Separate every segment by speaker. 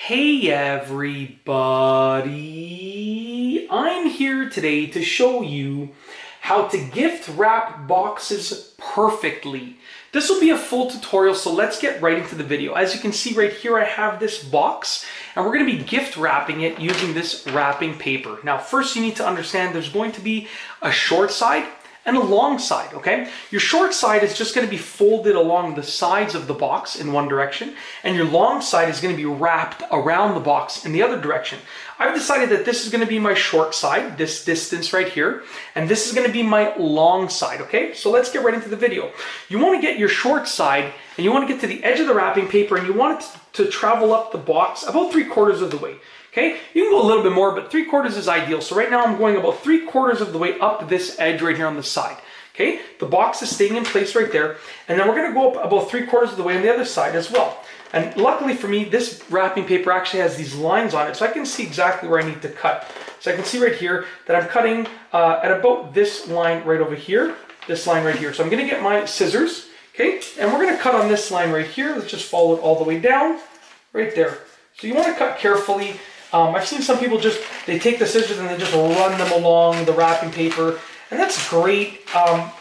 Speaker 1: Hey everybody, I'm here today to show you how to gift wrap boxes perfectly. This will be a full tutorial, so let's get right into the video. As you can see right here, I have this box and we're going to be gift wrapping it using this wrapping paper. Now first you need to understand there's going to be a short side and a long side, okay? Your short side is just going to be folded along the sides of the box in one direction, and your long side is going to be wrapped around the box in the other direction. I've decided that this is going to be my short side, this distance right here, and this is going to be my long side, okay? So let's get right into the video. You want to get your short side, and you want to get to the edge of the wrapping paper, and you want it to travel up the box about 3/4 of the way. Okay, you can go a little bit more, but 3/4 is ideal. So right now I'm going about 3/4 of the way up this edge right here on the side. Okay, the box is staying in place right there. And then we're going to go up about 3/4 of the way on the other side as well. And luckily for me, this wrapping paper actually has these lines on it, so I can see exactly where I need to cut. So I can see right here that I'm cutting at about this line right over here, this line right here. So I'm going to get my scissors, okay, and we're going to cut on this line right here. Let's just follow it all the way down, right there. So you want to cut carefully. I've seen some people they take the scissors and they just run them along the wrapping paper, and that's great.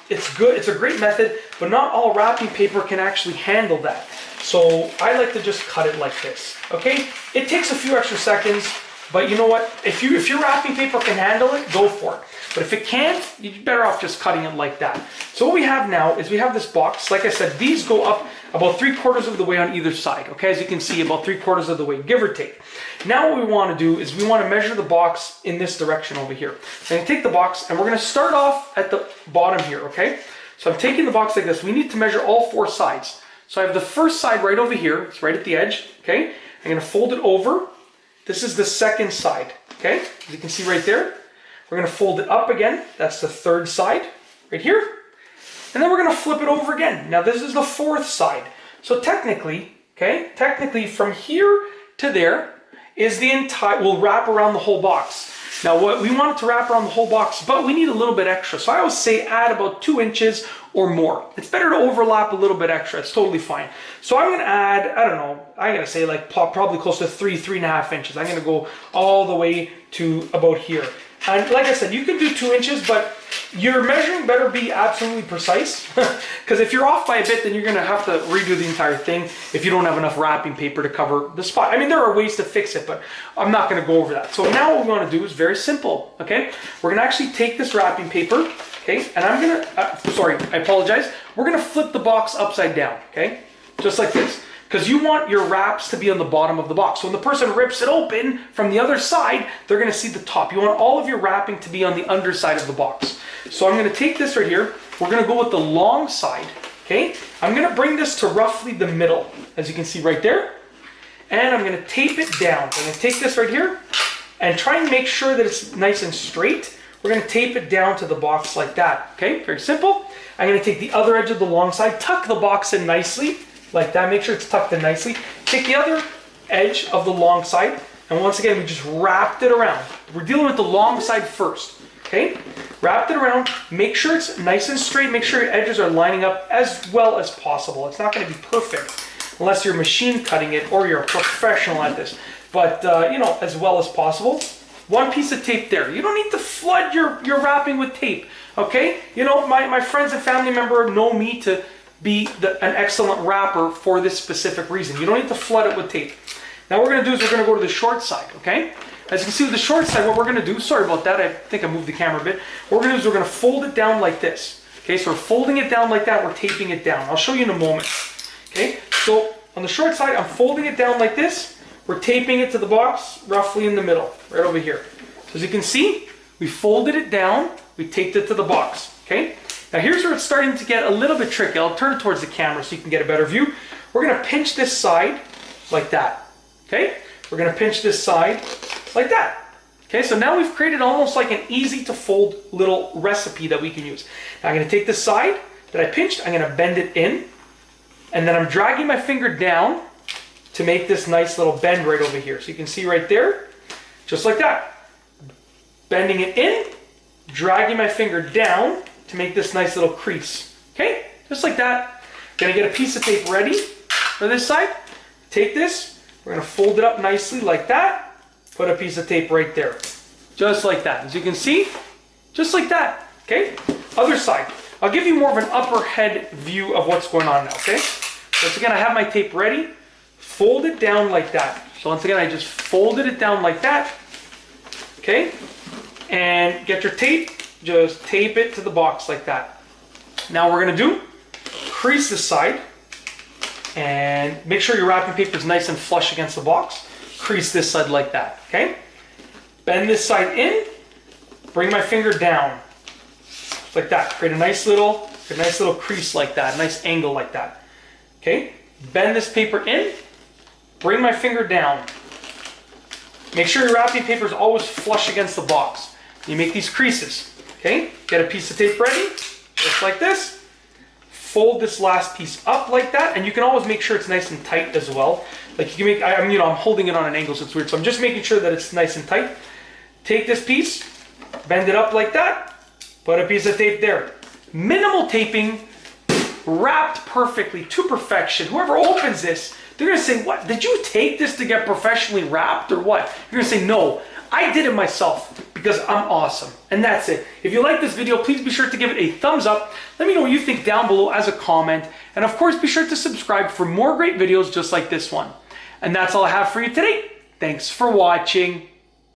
Speaker 1: It's good, it's a great method, but not all wrapping paper can actually handle that. So I like to just cut it like this, okay? It takes a few extra seconds, but you know what? If your wrapping paper can handle it, go for it. But if it can't, you're better off just cutting it like that. So what we have now is we have this box. Like I said, these go up about 3/4 of the way on either side. Okay, as you can see, about 3/4 of the way, give or take. Now what we want to do is we want to measure the box in this direction over here. So I'm going to take the box and we're going to start off at the bottom here, okay? So I'm taking the box like this. We need to measure all 4 sides. So I have the first side right over here. It's right at the edge, okay? I'm going to fold it over. This is the second side, okay? As you can see right there. We're going to fold it up again. That's the third side right here. And then we're going to flip it over again. Now this is the 4th side. So technically, okay, from here to there is the entire, we'll wrap around the whole box. Now what we want it to wrap around the whole box, but we need a little bit extra. So I always say add about 2 inches or more. It's better to overlap a little bit extra. It's totally fine. So I'm going to add, I don't know, I'm going to say like probably close to 3.5 inches. I'm going to go all the way to about here. And like I said, you can do 2 inches, but your measuring better be absolutely precise. Because if you're off by a bit, then you're going to have to redo the entire thing if you don't have enough wrapping paper to cover the spot. I mean, there are ways to fix it, but I'm not going to go over that. So now what we want to do is very simple, okay? We're going to actually take this wrapping paper, okay? And I'm going to, sorry, I apologize. We're going to flip the box upside down, okay? Just like this. Because you want your wraps to be on the bottom of the box. So when the person rips it open from the other side, they're going to see the top. You want all of your wrapping to be on the underside of the box. So I'm going to take this right here. We're going to go with the long side. Okay? I'm going to bring this to roughly the middle, as you can see right there. And I'm going to tape it down. I'm going to take this right here and try and make sure that it's nice and straight. We're going to tape it down to the box like that. Okay? Very simple. I'm going to take the other edge of the long side, tuck the box in nicely. Like that, make sure it's tucked in nicely. Take the other edge of the long side, and once again, we just wrapped it around. We're dealing with the long side first, okay? Wrapped it around, make sure it's nice and straight, make sure your edges are lining up as well as possible. It's not gonna be perfect unless you're machine cutting it or you're a professional at this, but you know, as well as possible. 1 piece of tape there. You don't need to flood your wrapping with tape, okay? You know, my friends and family member know me to be an excellent wrapper for this specific reason. You don't need to flood it with tape. Now what we're going to do is we're going to go to the short side, okay? As you can see with the short side, what we're going to do, sorry about that, I think I moved the camera a bit. What we're going to do is we're going to fold it down like this. Okay, so we're folding it down like that, we're taping it down. I'll show you in a moment. Okay, so on the short side, I'm folding it down like this. We're taping it to the box roughly in the middle, right over here. So as you can see, we folded it down, we taped it to the box, okay? Now here's where it's starting to get a little bit tricky. I'll turn it towards the camera so you can get a better view. We're going to pinch this side like that. Okay? We're going to pinch this side like that. Okay, so now we've created almost like an easy to fold little recipe that we can use. Now I'm going to take this side that I pinched, I'm going to bend it in, and then I'm dragging my finger down to make this nice little bend right over here. So you can see right there, just like that. Bending it in, dragging my finger down to make this nice little crease. Okay, just like that. Gonna get a piece of tape ready for this side. Take this, We're going to fold it up nicely like that. Put a piece of tape right there. Just like that. As you can see, just like that. Okay? Other side. I'll give you more of an upper head view of what's going on now. Okay? So once again, I have my tape ready. Fold it down like that. So once again, I just folded it down like that. Okay? And get your tape. Just tape it to the box like that. Now we're going to do, crease this side. And make sure your wrapping paper is nice and flush against the box. Crease this side like that, okay? Bend this side in, bring my finger down, like that. Create a nice little crease like that, a nice angle like that, okay? Bend this paper in, bring my finger down. Make sure your wrapping paper is always flush against the box. You make these creases, okay? Get a piece of tape ready, just like this. Fold this last piece up like that, and you can always make sure it's nice and tight as well. Like you can make, I'm holding it on an angle, so it's weird. So I'm just making sure that it's nice and tight. Take this piece, bend it up like that, put a piece of tape there. Minimal taping, wrapped perfectly to perfection. Whoever opens this, they're gonna say, "What? Did you take this to get professionally wrapped or what?" You're gonna say, "No, I did it myself because I'm awesome." And that's it. If you like this video, please be sure to give it a thumbs up. Let me know what you think down below as a comment. And of course, be sure to subscribe for more great videos just like this one. And that's all I have for you today. Thanks for watching.